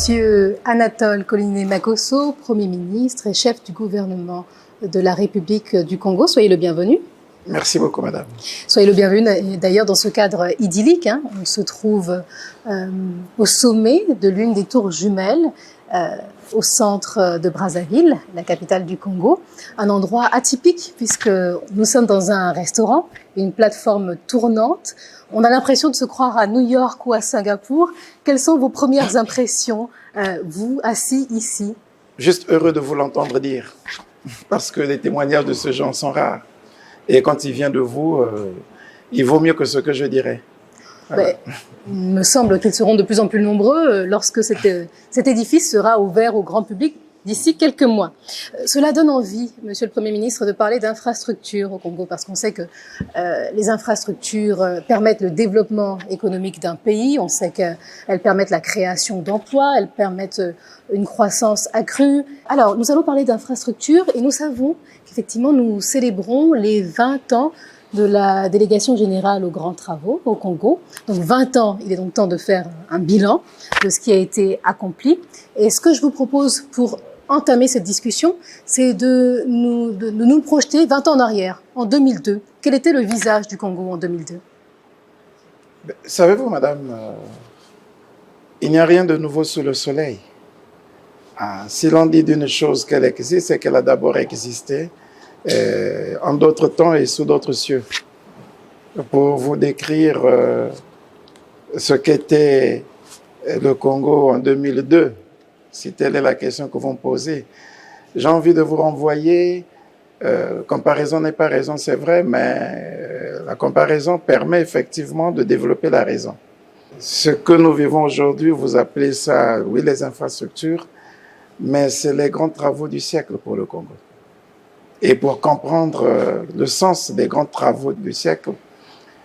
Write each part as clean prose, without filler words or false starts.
Monsieur Anatole Koliné-Makosso, Premier ministre et chef du gouvernement de la République du Congo. Soyez le bienvenu. Merci beaucoup, madame. Soyez le bienvenu. Et d'ailleurs, dans ce cadre idyllique, on se trouve au sommet de l'une des tours jumelles au centre de Brazzaville, la capitale du Congo. Un endroit atypique puisque nous sommes dans un restaurant, une plateforme tournante. On a l'impression de se croire à New York ou à Singapour. Quelles sont vos premières impressions, vous, assis ici? Juste heureux de vous l'entendre dire, parce que les témoignages de ce genre sont rares. Et quand il vient de vous, il vaut mieux que ce que je dirais. Voilà. Il me semble qu'ils seront de plus en plus nombreux lorsque cet édifice sera ouvert au grand public d'ici quelques mois. Cela donne envie, Monsieur le Premier ministre, de parler d'infrastructures au Congo, parce qu'on sait que les infrastructures permettent le développement économique d'un pays. On sait qu'elles permettent la création d'emplois, elles permettent une croissance accrue. Alors, nous allons parler d'infrastructures et nous savons qu'effectivement, nous célébrons les 20 ans de la délégation générale aux grands travaux au Congo. Donc 20 ans, il est donc temps de faire un bilan de ce qui a été accompli. Et ce que je vous propose pour entamer cette discussion, c'est de nous projeter 20 ans en arrière, en 2002. Quel était le visage du Congo en 2002? Savez-vous, madame, il n'y a rien de nouveau sous le soleil. Si l'on dit d'une chose qu'elle existe, c'est qu'elle a d'abord existé en d'autres temps et sous d'autres cieux. Pour vous décrire ce qu'était le Congo en 2002, si telle est la question que vous me posez, j'ai envie de vous renvoyer, comparaison n'est pas raison, c'est vrai, mais la comparaison permet effectivement de développer la raison. Ce que nous vivons aujourd'hui, vous appelez ça, oui, les infrastructures, mais c'est les grands travaux du siècle pour le Congo. Et pour comprendre le sens des grands travaux du siècle,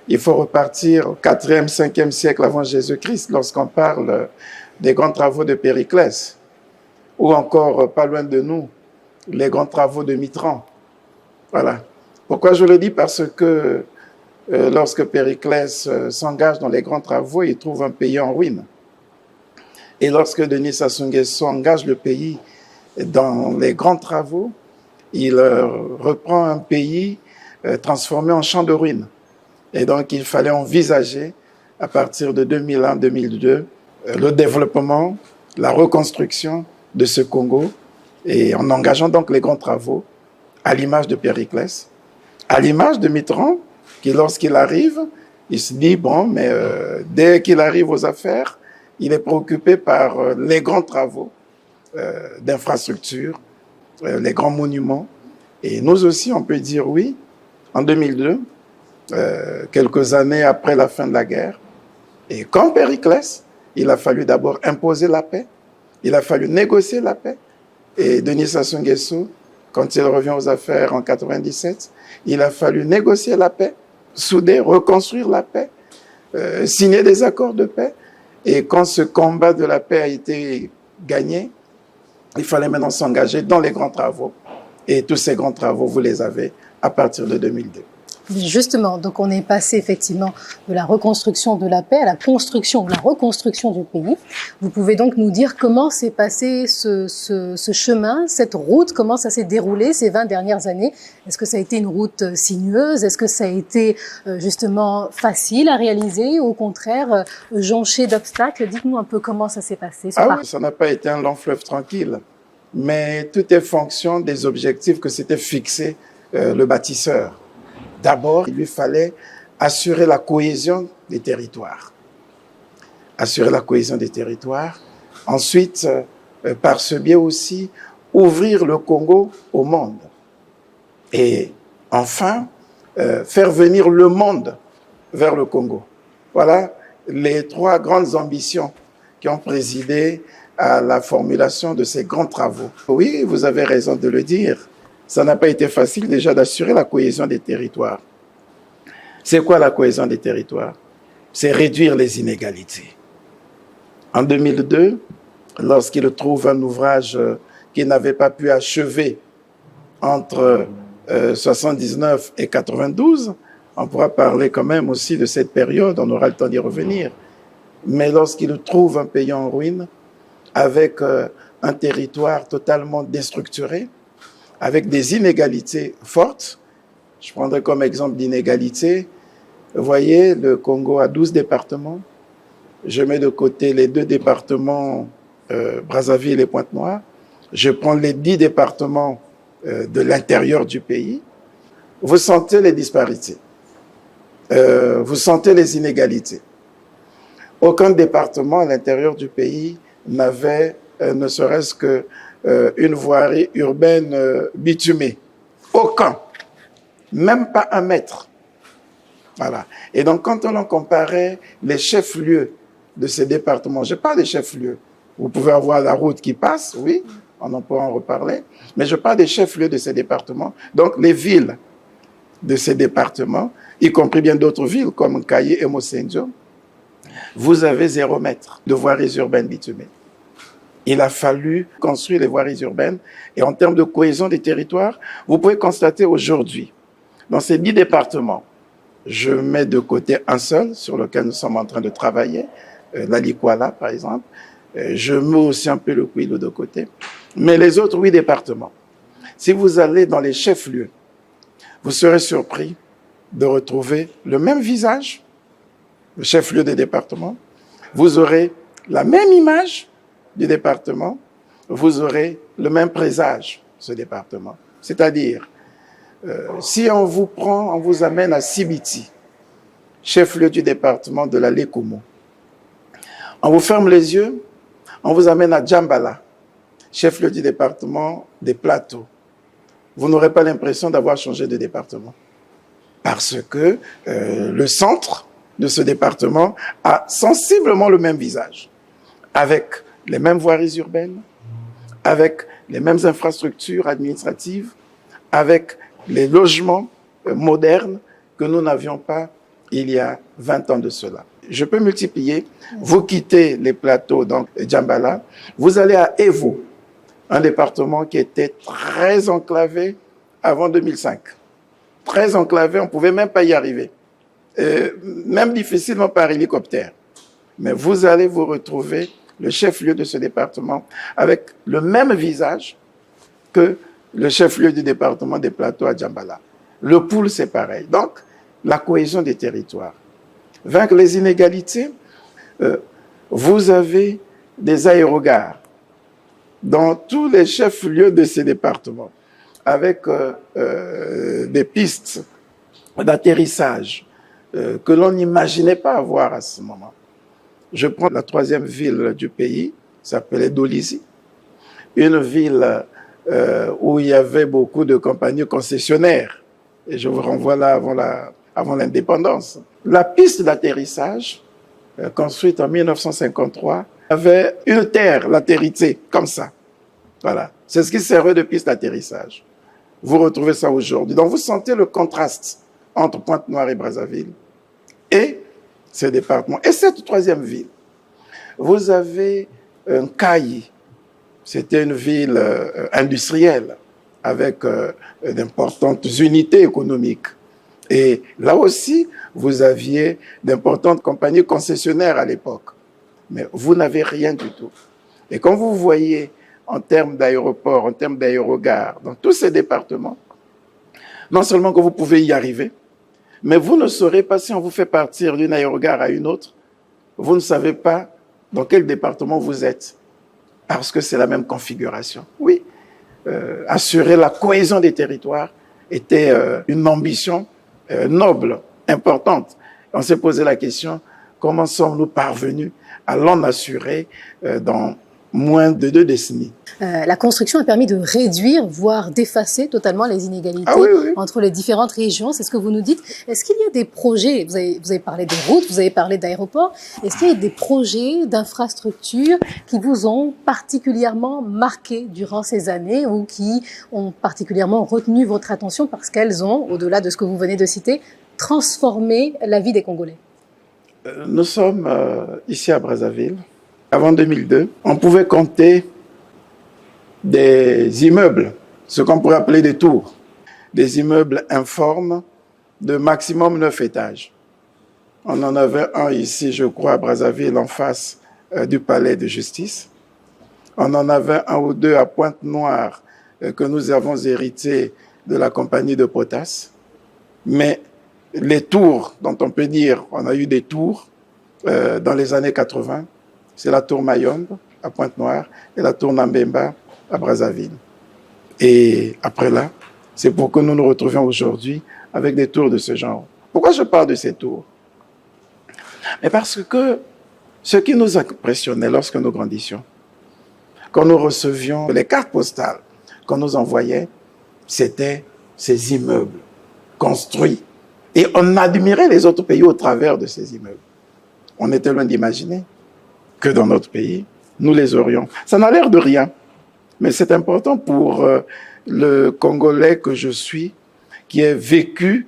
il faut repartir au 4e, 5e siècle avant Jésus-Christ, lorsqu'on parle des grands travaux de Périclès, ou encore, pas loin de nous, les grands travaux de Mitran. Voilà. Pourquoi je le dis? Parce que lorsque Périclès s'engage dans les grands travaux, il trouve un pays en ruine. Et lorsque Denis Sassou Nguesso engage le pays dans les grands travaux, il reprend un pays transformé en champ de ruines. Et donc, il fallait envisager, à partir de 2001-2002, le développement, la reconstruction de ce Congo, et en engageant donc les grands travaux, à l'image de Périclès, à l'image de Mitterrand, qui lorsqu'il arrive, il se dit, bon, mais dès qu'il arrive aux affaires, il est préoccupé par les grands travaux d'infrastructure, les grands monuments. Et nous aussi, on peut dire oui, en 2002, quelques années après la fin de la guerre. Et comme Périclès, il a fallu d'abord imposer la paix, il a fallu négocier la paix. Et Denis Sassou Nguesso, quand il revient aux affaires en 97, il a fallu négocier la paix, souder, reconstruire la paix, signer des accords de paix. Et quand ce combat de la paix a été gagné, il fallait maintenant s'engager dans les grands travaux. Et tous ces grands travaux, vous les avez à partir de 2002. Justement, donc on est passé effectivement de la reconstruction de la paix à la construction, la reconstruction du pays. Vous pouvez donc nous dire comment s'est passé ce chemin, cette route, comment ça s'est déroulé ces 20 dernières années? Est-ce que ça a été une route sinueuse? Est-ce que ça a été justement facile à réaliser ou au contraire jonché d'obstacles? Dites-nous un peu comment ça s'est passé. Oui, ça n'a pas été un long fleuve tranquille, mais tout est fonction des objectifs que s'était fixé le bâtisseur. D'abord, il lui fallait assurer la cohésion des territoires. Assurer la cohésion des territoires. Ensuite, par ce biais aussi, ouvrir le Congo au monde. Et enfin, faire venir le monde vers le Congo. Voilà les 3 grandes ambitions qui ont présidé à la formulation de ces grands travaux. Oui, vous avez raison de le dire. Ça n'a pas été facile déjà d'assurer la cohésion des territoires. C'est quoi la cohésion des territoires? C'est réduire les inégalités. En 2002, lorsqu'il trouve un ouvrage qu'il n'avait pas pu achever entre 79 et 92, on pourra parler quand même aussi de cette période, on aura le temps d'y revenir. Mais lorsqu'il trouve un pays en ruine, avec un territoire totalement déstructuré, avec des inégalités fortes. Je prendrai comme exemple d'inégalité. Vous voyez, le Congo a 12 départements. Je mets de côté les 2 départements, Brazzaville et Pointe-Noire. Je prends les 10 départements de l'intérieur du pays. Vous sentez les disparités. Vous sentez les inégalités. Aucun département à l'intérieur du pays n'avait ne serait-ce que une voirie urbaine bitumée. Aucun. Même pas 1 mètre. Voilà. Et donc, quand on en comparait les chefs-lieux de ces départements, je parle des chefs-lieux. Vous pouvez avoir la route qui passe, oui, on en peut en reparler, mais je parle des chefs-lieux de ces départements. Donc, les villes de ces départements, y compris bien d'autres villes comme Kaye et Mosendio, vous avez 0 mètre de voiries urbaines bitumées. Il a fallu construire les voiries urbaines. Et en termes de cohésion des territoires, vous pouvez constater aujourd'hui, dans ces 10 départements, je mets de côté un seul sur lequel nous sommes en train de travailler, l'Alikwala par exemple. Je mets aussi un peu le Kouilou de côté. Mais les autres 8 départements, si vous allez dans les chefs-lieux, vous serez surpris de retrouver le même visage, le chef-lieu des départements. Vous aurez la même image du département, vous aurez le même présage, ce département. C'est-à-dire, si on vous prend, on vous amène à Sibiti, chef-lieu du département de la Lékoumou, on vous ferme les yeux, on vous amène à Djambala, chef-lieu du département des Plateaux. Vous n'aurez pas l'impression d'avoir changé de département. Parce que le centre de ce département a sensiblement le même visage, avec les mêmes voiries urbaines, avec les mêmes infrastructures administratives, avec les logements modernes que nous n'avions pas il y a 20 ans de cela. Je peux multiplier. Vous quittez les plateaux, donc Djambala, vous allez à Evo, un département qui était très enclavé avant 2005. Très enclavé, on ne pouvait même pas y arriver. Même difficilement par hélicoptère. Mais vous allez vous retrouver le chef-lieu de ce département avec le même visage que le chef-lieu du département des Plateaux à Djambala. Le Poul, c'est pareil. Donc, la cohésion des territoires. Vaincre les inégalités, vous avez des aérogares dans tous les chefs-lieux de ces départements, avec des pistes d'atterrissage que l'on n'imaginait pas avoir à ce moment. Je prends la 3e ville du pays, s'appelait Dolisie, une ville où il y avait beaucoup de compagnies concessionnaires. Et je vous renvoie là avant l'indépendance. La piste d'atterrissage, construite en 1953, avait une terre latérité, comme ça. Voilà. C'est ce qui servait de piste d'atterrissage. Vous retrouvez ça aujourd'hui. Donc vous sentez le contraste entre Pointe-Noire et Brazzaville et ces départements. Et cette 3e ville, vous avez Kayi. C'était une ville industrielle avec d'importantes unités économiques. Et là aussi, vous aviez d'importantes compagnies concessionnaires à l'époque. Mais vous n'avez rien du tout. Et quand vous voyez en termes d'aéroports, en termes d'aérogares, dans tous ces départements, non seulement que vous pouvez y arriver, mais vous ne saurez pas si on vous fait partir d'une aérogare à une autre, vous ne savez pas dans quel département vous êtes, parce que c'est la même configuration. Oui, assurer la cohésion des territoires était une ambition noble, importante. On s'est posé la question, comment sommes-nous parvenus à l'en assurer dans moins de 2 décennies. La construction a permis de réduire, voire d'effacer totalement les inégalités entre les différentes régions. C'est ce que vous nous dites. Est-ce qu'il y a des projets, vous avez parlé de routes, vous avez parlé d'aéroports, est-ce qu'il y a des projets d'infrastructures qui vous ont particulièrement marqué durant ces années ou qui ont particulièrement retenu votre attention parce qu'elles ont, au-delà de ce que vous venez de citer, transformé la vie des Congolais? Nous sommes ici à Brazzaville. Avant 2002, on pouvait compter des immeubles, ce qu'on pourrait appeler des tours, des immeubles informes de maximum 9 étages. On en avait un ici, je crois, à Brazzaville, en face du palais de justice. On en avait un ou deux à Pointe-Noire que nous avons hérité de la compagnie de Potas. Mais les tours dont on peut dire, on a eu des tours dans les années 80, c'est la tour Mayombe à Pointe-Noire et la tour Nambemba à Brazzaville. Et après là, c'est pour que nous nous retrouvions aujourd'hui avec des tours de ce genre. Pourquoi je parle de ces tours? Mais parce que ce qui nous impressionnait lorsque nous grandissions, quand nous recevions les cartes postales qu'on nous envoyait, c'était ces immeubles construits. Et on admirait les autres pays au travers de ces immeubles. On était loin d'imaginer que dans notre pays, nous les aurions. Ça n'a l'air de rien, mais c'est important pour le Congolais que je suis, qui a vécu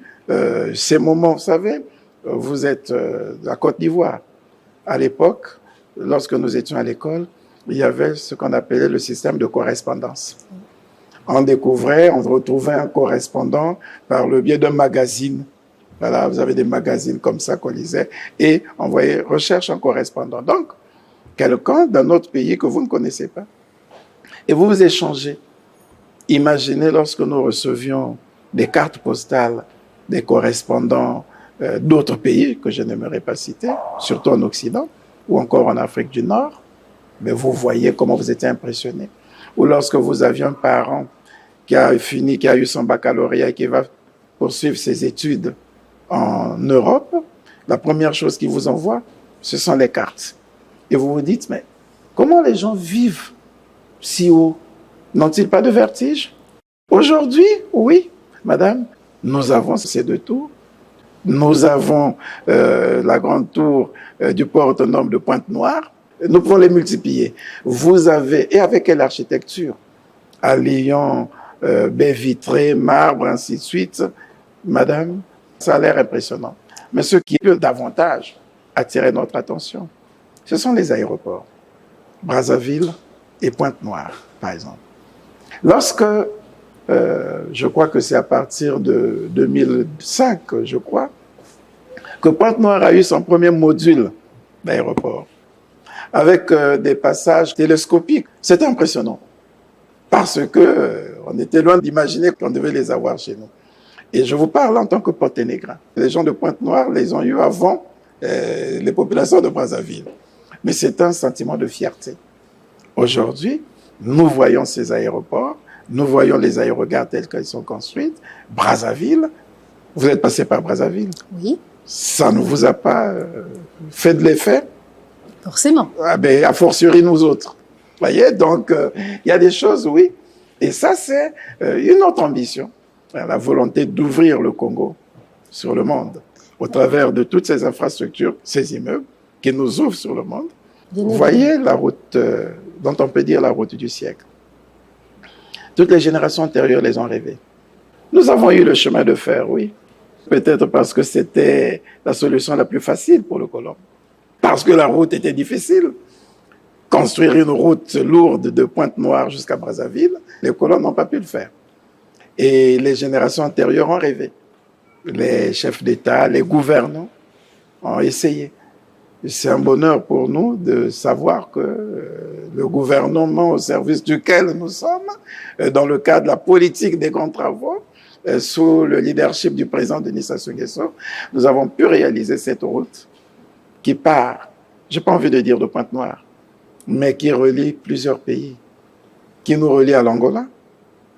ces moments. Vous savez, vous êtes de la Côte d'Ivoire. À l'époque, lorsque nous étions à l'école, il y avait ce qu'on appelait le système de correspondance. On découvrait, on retrouvait un correspondant par le biais d'un magazine. Voilà, vous avez des magazines comme ça qu'on lisait et on voyait recherche un correspondant. Donc, quelqu'un dans notre pays que vous ne connaissez pas et vous vous échangez. Imaginez lorsque nous recevions des cartes postales, des correspondants d'autres pays que je n'aimerais pas citer, surtout en Occident ou encore en Afrique du Nord, mais vous voyez comment vous étiez impressionnés. Ou lorsque vous aviez un parent qui a eu son baccalauréat et qui va poursuivre ses études en Europe, la première chose qu'il vous envoie, ce sont les cartes. Et vous vous dites, mais comment les gens vivent si haut? N'ont-ils pas de vertige? Aujourd'hui, oui, madame, nous avons ces deux tours. Nous avons la grande tour du port autonome de Pointe-Noire. Nous pouvons les multiplier. Vous avez, et avec quelle architecture? Alliant baies vitrées, marbre, ainsi de suite. Madame, ça a l'air impressionnant. Mais ce qui peut davantage attirer notre attention, ce sont les aéroports. Brazzaville et Pointe-Noire, par exemple. Lorsque, je crois que c'est à partir de 2005, je crois, que Pointe-Noire a eu son premier module d'aéroport, avec des passages télescopiques. C'était impressionnant, parce que on était loin d'imaginer qu'on devait les avoir chez nous. Et je vous parle en tant que Porténégrin. Les gens de Pointe-Noire les ont eus avant les populations de Brazzaville. Mais c'est un sentiment de fierté. Aujourd'hui, nous voyons ces aéroports, nous voyons les aérogares tels qu'ils sont construits. Brazzaville, vous êtes passé par Brazzaville? Oui. Ça ne vous a pas fait de l'effet? Forcément. Ah ben, a fortiori nous autres. Vous voyez, donc il y a des choses, oui. Et ça, c'est une autre ambition. La volonté d'ouvrir le Congo sur le monde, au travers de toutes ces infrastructures, ces immeubles qui nous ouvrent sur le monde. Vous voyez la route dont on peut dire la route du siècle. Toutes les générations antérieures les ont rêvées. Nous avons eu le chemin de fer, oui. Peut-être parce que c'était la solution la plus facile pour le colon. Parce que la route était difficile. Construire une route lourde de Pointe-Noire jusqu'à Brazzaville, les colons n'ont pas pu le faire. Et les générations antérieures ont rêvé. Les chefs d'État, les gouvernants ont essayé. C'est un bonheur pour nous de savoir que le gouvernement au service duquel nous sommes, dans le cadre de la politique des grands travaux, sous le leadership du président Denis Sassou Nguesso, nous avons pu réaliser cette route qui part, j'ai pas envie de dire de Pointe-Noire, mais qui relie plusieurs pays, qui nous relie à l'Angola,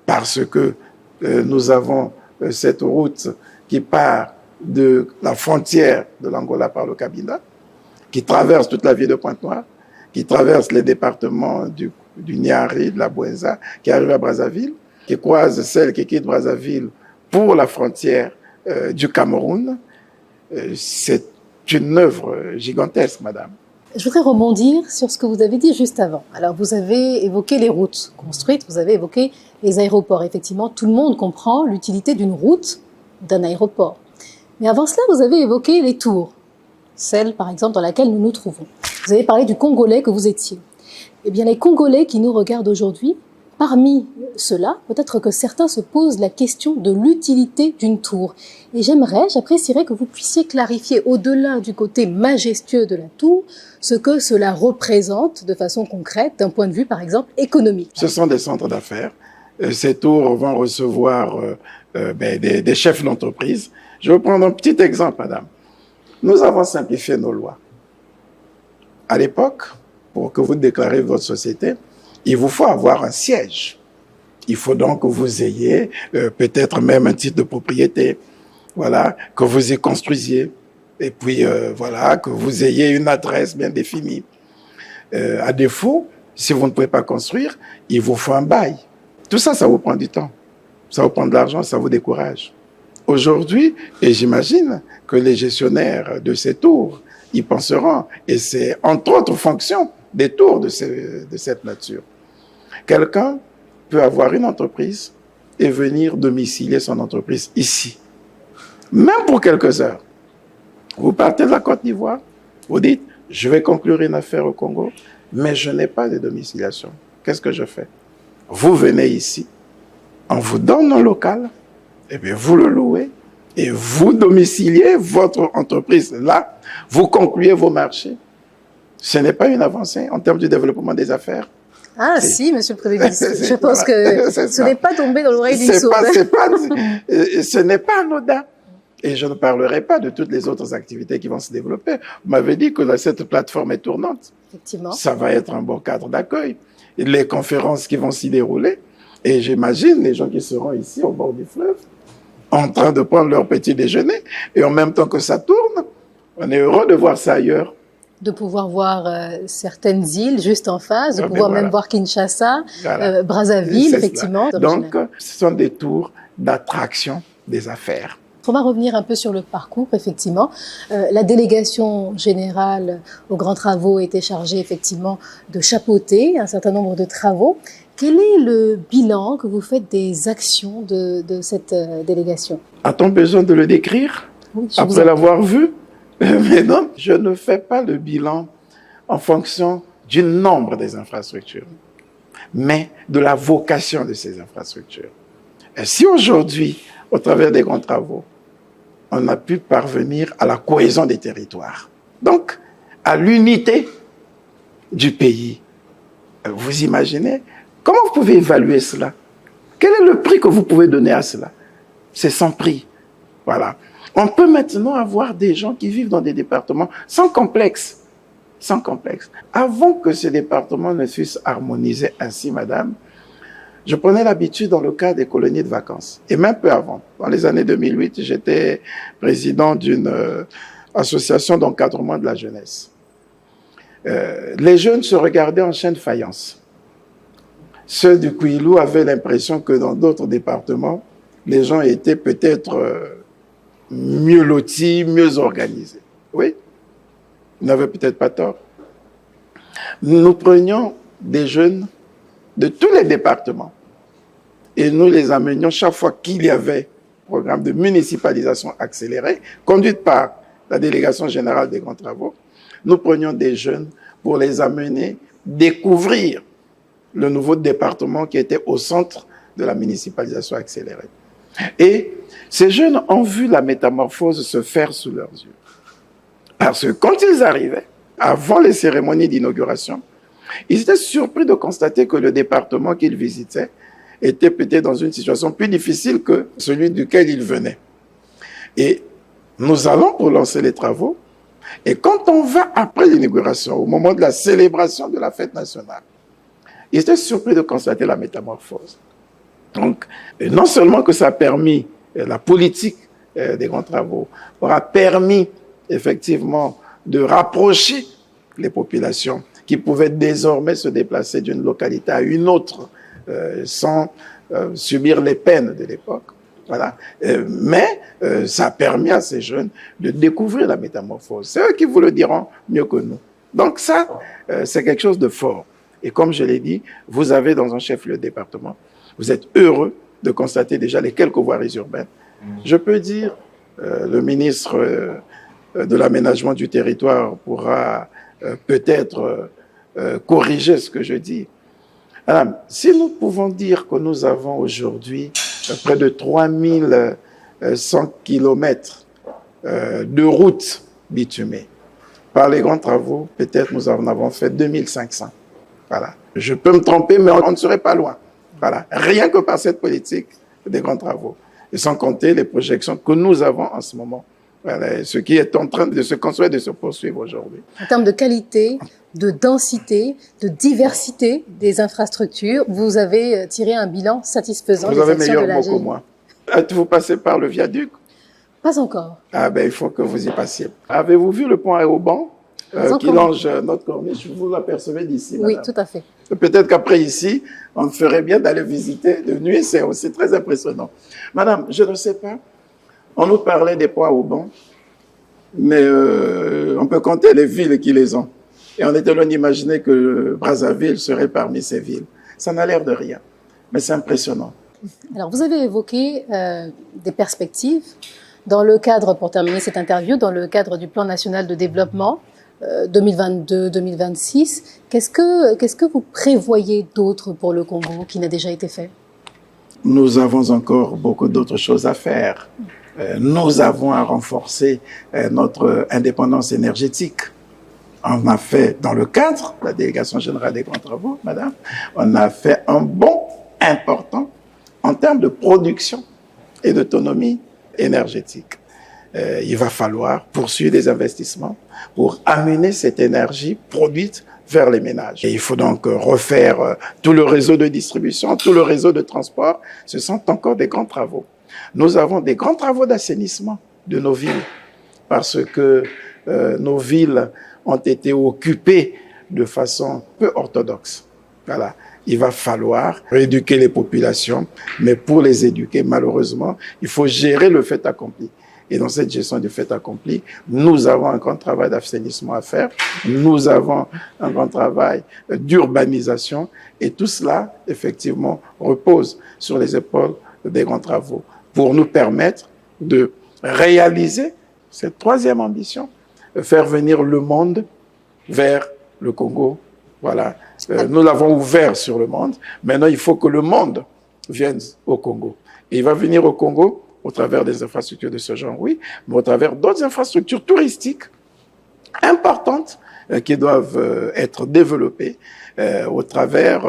parce que nous avons cette route qui part de la frontière de l'Angola par le Cabinda, qui traverse toute la ville de Pointe-Noire, qui traverse les départements du Niari, de la Bouenza, qui arrive à Brazzaville, qui croise celle qui quitte Brazzaville pour la frontière du Cameroun. C'est une œuvre gigantesque, madame. Je voudrais rebondir sur ce que vous avez dit juste avant. Alors, vous avez évoqué les routes construites, vous avez évoqué les aéroports. Effectivement, tout le monde comprend l'utilité d'une route, d'un aéroport. Mais avant cela, vous avez évoqué les tours, celle, par exemple, dans laquelle nous nous trouvons. Vous avez parlé du Congolais que vous étiez. Eh bien, les Congolais qui nous regardent aujourd'hui, parmi cela, peut-être que certains se posent la question de l'utilité d'une tour. Et j'apprécierais que vous puissiez clarifier, au-delà du côté majestueux de la tour, ce que cela représente de façon concrète, d'un point de vue, par exemple, économique. Ce sont des centres d'affaires. Ces tours vont recevoir des chefs d'entreprise. Je vais prendre un petit exemple, madame. Nous avons simplifié nos lois. À l'époque, pour que vous déclarez votre société, il vous faut avoir un siège. Il faut donc que vous ayez peut-être même un titre de propriété, voilà, que vous y construisiez, et puis voilà, que vous ayez une adresse bien définie. À défaut, si vous ne pouvez pas construire, il vous faut un bail. Tout ça, ça vous prend du temps, ça vous prend de l'argent, ça vous décourage. Aujourd'hui, et j'imagine que les gestionnaires de ces tours y penseront, et c'est entre autres fonctions des tours de cette nature. Quelqu'un peut avoir une entreprise et venir domicilier son entreprise ici, même pour quelques heures. Vous partez de la Côte d'Ivoire, vous dites, je vais conclure une affaire au Congo, mais je n'ai pas de domiciliation. Qu'est-ce que je fais? Vous venez ici, on vous donne un local, et bien vous le louez, et vous domiciliez votre entreprise là, vous concluez vos marchés. Ce n'est pas une avancée en termes du développement des affaires. Ah si, monsieur le Premier ministre, je pense que ce n'est pas tombé dans l'oreille d'une sourde. Ce n'est pas anodin. Et je ne parlerai pas de toutes les autres activités qui vont se développer. Vous m'avez dit que cette plateforme est tournante. Effectivement. Ça va être un bon cadre d'accueil. Les conférences qui vont s'y dérouler. Et j'imagine les gens qui seront ici au bord du fleuve, en train de prendre leur petit déjeuner. Et en même temps que ça tourne, on est heureux de voir ça ailleurs. De pouvoir voir certaines îles juste en face, de pouvoir même voir Kinshasa, voilà. Brazzaville, effectivement. Donc, ce sont des tours d'attraction des affaires. On va revenir un peu sur le parcours, effectivement. La délégation générale aux grands travaux était chargée, effectivement, de chapeauter un certain nombre de travaux. Quel est le bilan que vous faites des actions de cette délégation? A-t-on besoin de le décrire après l'avoir vu? Mais non, je ne fais pas le bilan en fonction du nombre des infrastructures, mais de la vocation de ces infrastructures. Et si aujourd'hui, au travers des grands travaux, on a pu parvenir à la cohésion des territoires, donc à l'unité du pays, vous imaginez, comment vous pouvez évaluer cela? Quel est le prix que vous pouvez donner à cela? C'est sans prix. Voilà. On peut maintenant avoir des gens qui vivent dans des départements sans complexe. Sans complexe. Avant que ces départements ne fussent harmonisés ainsi, madame, je prenais l'habitude dans le cas des colonies de vacances. Et même peu avant, dans les années 2008, j'étais président d'une association d'encadrement de la jeunesse. Les jeunes se regardaient en chaîne de faïence. Ceux du Kouilou avaient l'impression que dans d'autres départements, les gens étaient peut-être mieux lotis, mieux organisés. Oui, ils n'avaient peut-être pas tort. Nous prenions des jeunes de tous les départements et nous les amenions chaque fois qu'il y avait un programme de municipalisation accéléré, conduite par la délégation générale des grands travaux. Nous prenions des jeunes pour les amener découvrir le nouveau département qui était au centre de la municipalisation accélérée. Et ces jeunes ont vu la métamorphose se faire sous leurs yeux. Parce que quand ils arrivaient, avant les cérémonies d'inauguration, ils étaient surpris de constater que le département qu'ils visitaient était peut-être dans une situation plus difficile que celui duquel ils venaient. Et nous allons pour lancer les travaux. Et quand on va après l'inauguration, au moment de la célébration de la fête nationale, ils étaient surpris de constater la métamorphose. Donc, non seulement que ça a permis, la politique des grands travaux aura permis effectivement de rapprocher les populations qui pouvaient désormais se déplacer d'une localité à une autre sans subir les peines de l'époque. Voilà. Mais ça a permis à ces jeunes de découvrir la métamorphose. C'est eux qui vous le diront mieux que nous. Donc ça, c'est quelque chose de fort. Et comme je l'ai dit, vous avez dans un chef-lieu de département, vous êtes heureux de constater déjà les quelques voiries urbaines. Je peux dire, le ministre de l'aménagement du territoire pourra peut-être corriger ce que je dis. Madame, si nous pouvons dire que nous avons aujourd'hui près de 3100 kilomètres de routes bitumées, par les grands travaux, peut-être nous en avons fait 2500. Voilà. Je peux me tromper, mais on ne serait pas loin. Voilà. Rien que par cette politique des grands travaux. Et sans compter les projections que nous avons en ce moment. Voilà. Ce qui est en train de se construire, de se poursuivre aujourd'hui. En termes de qualité, de densité, de diversité des infrastructures, vous avez tiré un bilan satisfaisant des actions de la GIE. Vous avez meilleur mot que moi. Êtes-vous passé par le viaduc? Pas encore. Ah ben, il faut que vous y passiez. Avez-vous vu le pont Aéroban qui longe notre corniche? Vous l'apercevez d'ici, madame. Oui, tout à fait. Peut-être qu'après ici, on ferait bien d'aller visiter de nuit, c'est aussi très impressionnant. Madame, je ne sais pas, on nous parlait des ponts Aéroban, mais on peut compter les villes qui les ont. Et on était loin d'imaginer que Brazzaville serait parmi ces villes. Ça n'a l'air de rien, mais c'est impressionnant. Alors, vous avez évoqué des perspectives dans le cadre, pour terminer cette interview, dans le cadre du plan national de développement 2022-2026. Qu'est-ce que vous prévoyez d'autre pour le Congo qui n'a déjà été fait? Nous avons encore beaucoup d'autres choses à faire. Nous avons à renforcer notre indépendance énergétique. On a fait, dans le cadre de la délégation générale des grands travaux, madame, on a fait un bond important en termes de production et d'autonomie énergétique. Il va falloir poursuivre des investissements pour amener cette énergie produite vers les ménages. Et il faut donc refaire tout le réseau de distribution, tout le réseau de transport. Ce sont encore des grands travaux. Nous avons des grands travaux d'assainissement de nos villes parce que nos villes ont été occupées de façon peu orthodoxe. Voilà. Il va falloir éduquer les populations, mais pour les éduquer, malheureusement, il faut gérer le fait accompli. Et dans cette gestion du fait accompli, nous avons un grand travail d'assainissement à faire, nous avons un grand travail d'urbanisation, et tout cela, effectivement, repose sur les épaules des grands travaux pour nous permettre de réaliser cette troisième ambition, faire venir le monde vers le Congo. Voilà. Nous l'avons ouvert sur le monde. Maintenant, il faut que le monde vienne au Congo. Et il va venir au Congo au travers des infrastructures de ce genre, oui, mais au travers d'autres infrastructures touristiques importantes qui doivent être développées au travers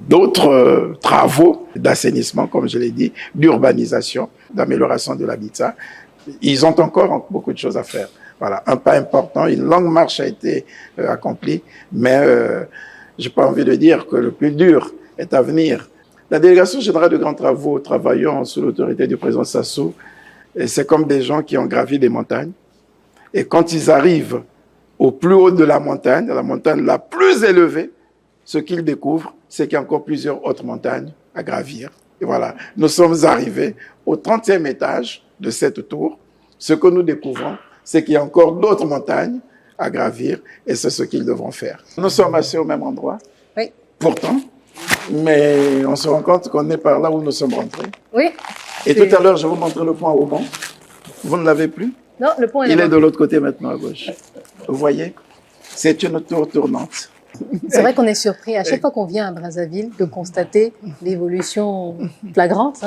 d'autres travaux d'assainissement, comme je l'ai dit, d'urbanisation, d'amélioration de l'habitat. Ils ont encore beaucoup de choses à faire. Voilà, un pas important, une longue marche a été accomplie, mais j'ai pas envie de dire que le plus dur est à venir. La délégation générale de grands travaux, travaillant sous l'autorité du président Sassou, c'est comme des gens qui ont gravi des montagnes. Et quand ils arrivent au plus haut de la montagne la plus élevée, ce qu'ils découvrent, c'est qu'il y a encore plusieurs autres montagnes à gravir. Et voilà, nous sommes arrivés au 30e étage de cette tour. Ce que nous découvrons, c'est qu'il y a encore d'autres montagnes à gravir, et c'est ce qu'ils devront faire. Nous sommes assis au même endroit, oui. Pourtant, mais on se rend compte qu'on est par là où nous sommes rentrés. Oui. Et tout à l'heure, je vous montrais le pont Aéroban. Vous ne l'avez plus? Non, le pont est Il là-bas. est de l'autre côté maintenant, à gauche. Vous voyez? C'est une tour tournante. C'est vrai qu'on est surpris à chaque fois qu'on vient à Brazzaville de constater l'évolution flagrante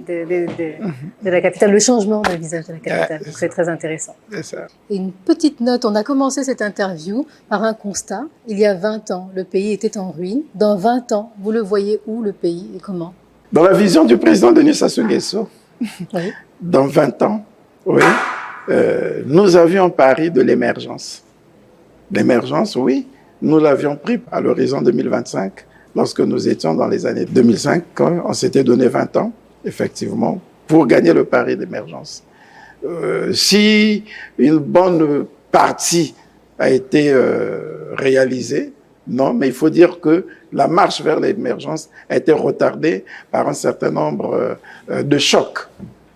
de la capitale, le changement de visage de la capitale. C'est très intéressant. C'est ça. Et une petite note, on a commencé cette interview par un constat. Il y a 20 ans, le pays était en ruine. Dans 20 ans, vous le voyez où, le pays, et comment? Dans la vision du président Denis Sassou Nguesso, Oui. dans 20 ans, oui, nous avions pari de l'émergence. L'émergence, oui, nous l'avions pris à l'horizon 2025, lorsque nous étions dans les années 2005, quand on s'était donné 20 ans, effectivement, pour gagner le pari d'émergence. Si une bonne partie a été réalisée, non, mais il faut dire que la marche vers l'émergence a été retardée par un certain nombre de chocs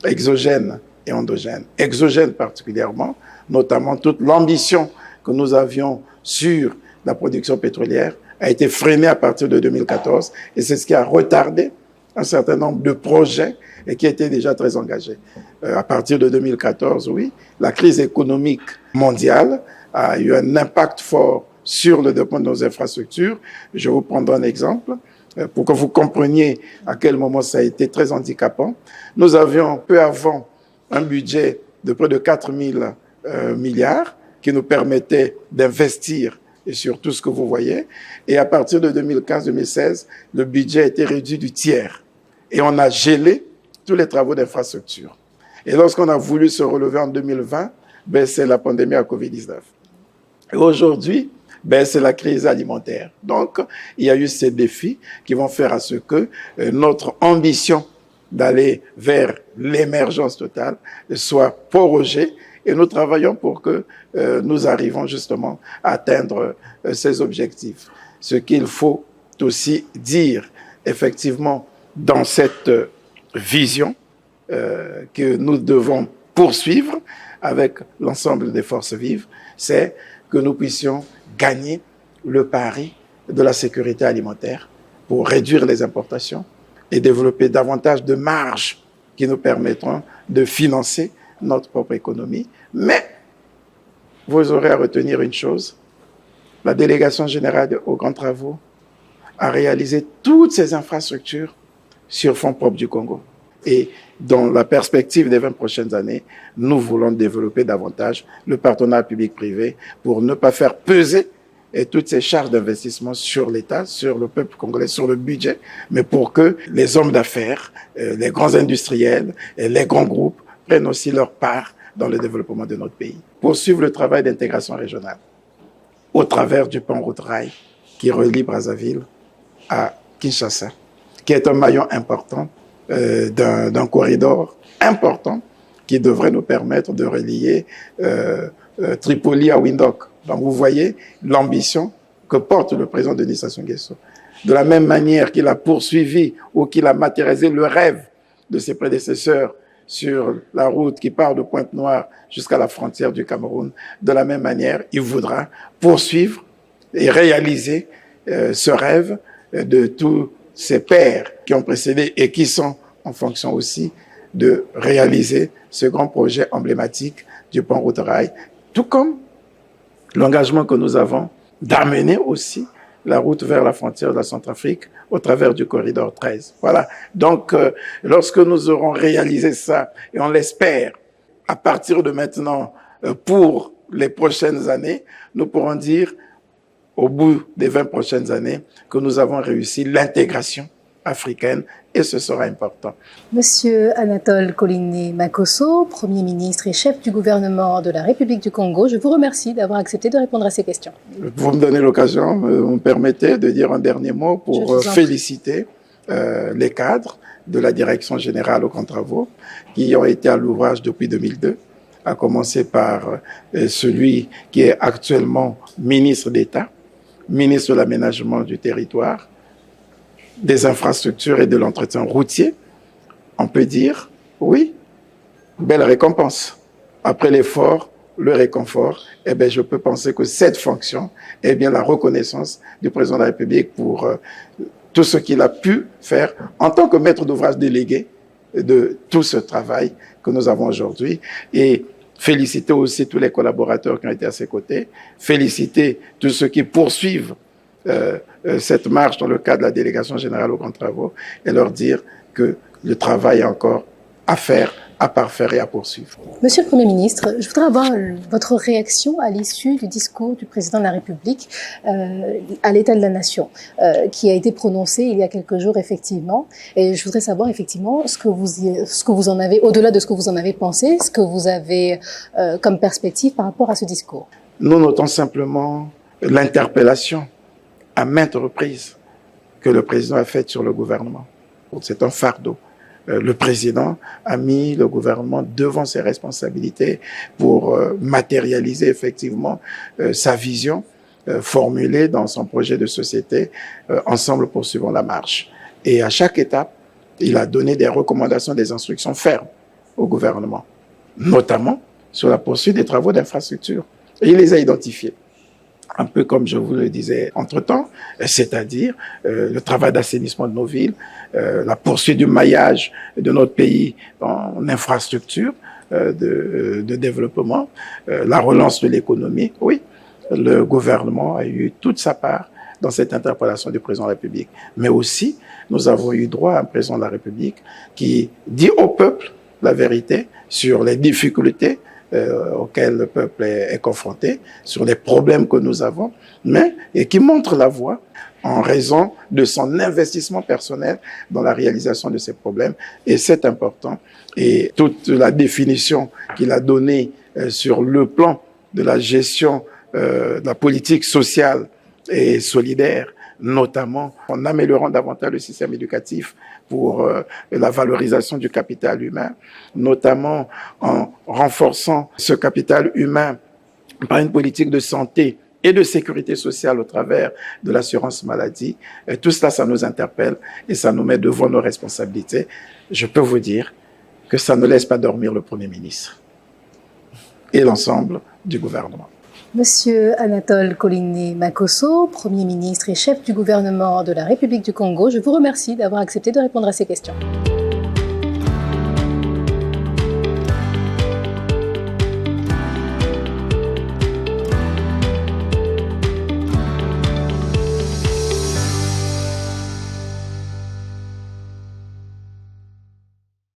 exogènes et endogènes. Exogènes particulièrement, notamment toute l'ambition que nous avions sur la production pétrolière a été freinée à partir de 2014, et c'est ce qui a retardé un certain nombre de projets et qui étaient déjà très engagés. À partir de 2014, oui, la crise économique mondiale a eu un impact fort sur le développement de nos infrastructures. Je vous prendrai un exemple pour que vous compreniez à quel moment ça a été très handicapant. Nous avions peu avant un budget de près de 4 000 milliards qui nous permettait d'investir et sur tout ce que vous voyez. Et à partir de 2015-2016, le budget a été réduit du tiers. Et on a gelé tous les travaux d'infrastructure. Et lorsqu'on a voulu se relever en 2020, c'est la pandémie à Covid-19. Et aujourd'hui, c'est la crise alimentaire. Donc, il y a eu ces défis qui vont faire à ce que notre ambition d'aller vers l'émergence totale soit prorogée. Et nous travaillons pour que nous arrivons justement à atteindre ces objectifs. Ce qu'il faut aussi dire, effectivement, dans cette vision que nous devons poursuivre avec l'ensemble des forces vives, c'est que nous puissions gagner le pari de la sécurité alimentaire pour réduire les importations et développer davantage de marges qui nous permettront de financer notre propre économie. Mais vous aurez à retenir une chose, la délégation générale aux grands travaux a réalisé toutes ces infrastructures sur fonds propres du Congo. Et dans la perspective des 20 prochaines années, nous voulons développer davantage le partenariat public-privé pour ne pas faire peser toutes ces charges d'investissement sur l'État, sur le peuple congolais, sur le budget, mais pour que les hommes d'affaires, les grands industriels et les grands groupes prennent aussi leur part dans le développement de notre pays. Poursuivre le travail d'intégration régionale au travers du pont route-rail qui relie Brazzaville à Kinshasa, qui est un maillon important d'un corridor important qui devrait nous permettre de relier Tripoli à Windhoek. Donc vous voyez l'ambition que porte le président Denis Sassou Nguesso. De la même manière qu'il a poursuivi ou qu'il a matérialisé le rêve de ses prédécesseurs sur la route qui part de Pointe-Noire jusqu'à la frontière du Cameroun, de la même manière, il voudra poursuivre et réaliser ce rêve de tous ces pères qui ont précédé et qui sont en fonction aussi de réaliser ce grand projet emblématique du pont route-rail, tout comme l'engagement que nous avons d'amener aussi la route vers la frontière de la Centrafrique au travers du corridor 13. Voilà. Donc, lorsque nous aurons réalisé ça, et on l'espère, à partir de maintenant, pour les prochaines années, nous pourrons dire, au bout des 20 prochaines années, que nous avons réussi l'intégration africaine, et ce sera important. Monsieur Anatole Koliné Makosso, Premier ministre et chef du gouvernement de la République du Congo, je vous remercie d'avoir accepté de répondre à ces questions. Vous me donnez l'occasion, vous me permettez de dire un dernier mot pour féliciter les cadres de la Direction générale aux grands travaux qui ont été à l'ouvrage depuis 2002, à commencer par celui qui est actuellement ministre d'État, ministre de l'aménagement du territoire, des infrastructures et de l'entretien routier. On peut dire, oui, belle récompense. Après l'effort, le réconfort, je peux penser que cette fonction est bien la reconnaissance du président de la République pour tout ce qu'il a pu faire en tant que maître d'ouvrage délégué de tout ce travail que nous avons aujourd'hui. Et féliciter aussi tous les collaborateurs qui ont été à ses côtés, féliciter tous ceux qui poursuivent cette marche dans le cadre de la délégation générale aux grands travaux et leur dire que le travail est encore à faire, à parfaire et à poursuivre. Monsieur le Premier ministre, je voudrais avoir votre réaction à l'issue du discours du président de la République à l'État de la Nation, qui a été prononcé il y a quelques jours, effectivement. Et je voudrais savoir, effectivement, ce que vous en avez, au-delà de ce que vous en avez pensé, ce que vous avez comme perspective par rapport à ce discours. Nous notons simplement l'interpellation à maintes reprises que le président a faite sur le gouvernement. C'est un fardeau. Le président a mis le gouvernement devant ses responsabilités pour matérialiser effectivement sa vision formulée dans son projet de société Ensemble poursuivons la marche. Et à chaque étape, il a donné des recommandations, des instructions fermes au gouvernement, notamment sur la poursuite des travaux d'infrastructure. Et il les a identifiés. Un peu comme je vous le disais entre-temps, c'est-à-dire le travail d'assainissement de nos villes, la poursuite du maillage de notre pays en infrastructure de développement, la relance de l'économie. Oui, le gouvernement a eu toute sa part dans cette interpellation du président de la République. Mais aussi, nous avons eu droit à un président de la République qui dit au peuple la vérité sur les difficultés auxquelles le peuple est confronté, sur les problèmes que nous avons, et qui montre la voie en raison de son investissement personnel dans la réalisation de ces problèmes. Et c'est important. Et toute la définition qu'il a donnée sur le plan de la gestion de la politique sociale et solidaire, notamment en améliorant davantage le système éducatif pour la valorisation du capital humain, notamment en renforçant ce capital humain par une politique de santé et de sécurité sociale au travers de l'assurance maladie. Et tout cela, ça nous interpelle et ça nous met devant nos responsabilités. Je peux vous dire que ça ne laisse pas dormir le Premier ministre et l'ensemble du gouvernement. Monsieur Anatole Koligny Makosso, Premier ministre et chef du gouvernement de la République du Congo, je vous remercie d'avoir accepté de répondre à ces questions.